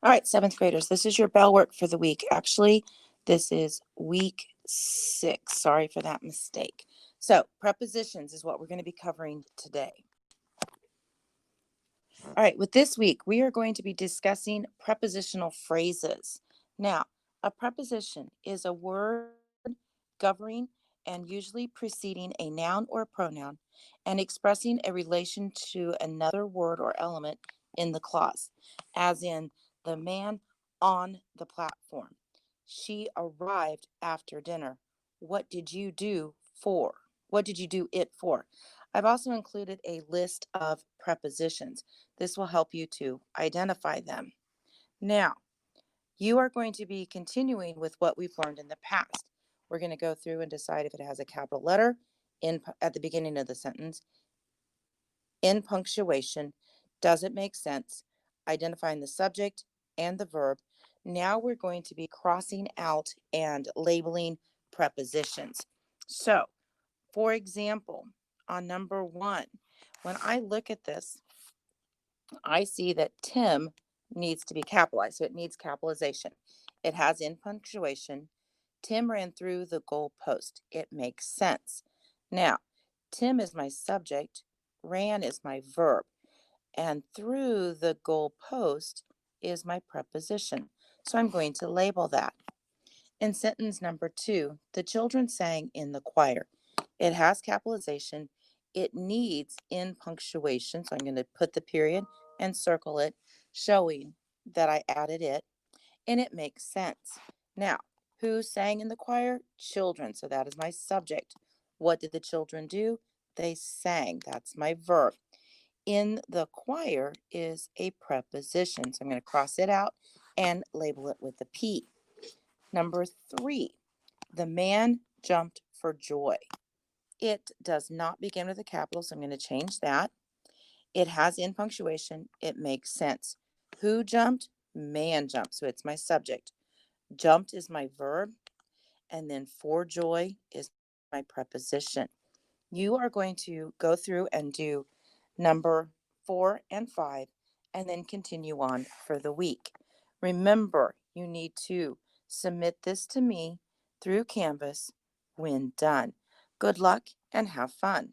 All right, seventh graders, this is your bell work for the week. Actually, this is week 6. Sorry for that mistake. So, prepositions is what we're going to be covering today. All right, with this week, we are going to be discussing prepositional phrases. Now, a preposition is a word governing and usually preceding a noun or a pronoun and expressing a relation to another word or element in the clause, as in the man on the platform. She arrived after dinner. What did you do for? What did you do it for? I've also included a list of prepositions. This will help you to identify them. Now, you are going to be continuing with what we've learned in the past. We're going to go through and decide if it has a capital letter at the beginning of the sentence, in punctuation, does it make sense, identifying the subject and the verb. Now we're going to be crossing out and labeling prepositions. So, for example, on number 1, when I look at this, I see that Tim needs to be capitalized, so it needs capitalization. It has in punctuation. Tim ran through the goal post. It makes sense. Now, Tim is my subject, ran is my verb, and through the goal post is my preposition. So I'm going to label that. In sentence number 2, the children sang in the choir. It has capitalization. It needs in punctuation, so I'm going to put the period and circle it, showing that I added it, and it makes sense. Now, who sang in the choir? Children, so that is my subject. What did the children do? They sang. That's my verb. In the choir is a preposition, so I'm going to cross it out and label it with a P. Number 3, the man jumped for joy. It does not begin with a capital, so I'm going to change that. It has in punctuation. It makes sense. Who jumped? Man jumped, so it's my subject. Jumped is my verb, and then for joy is my preposition. You are going to go through and do number 4 and 5, and then continue on for the week. Remember, you need to submit this to me through Canvas when done. Good luck and have fun.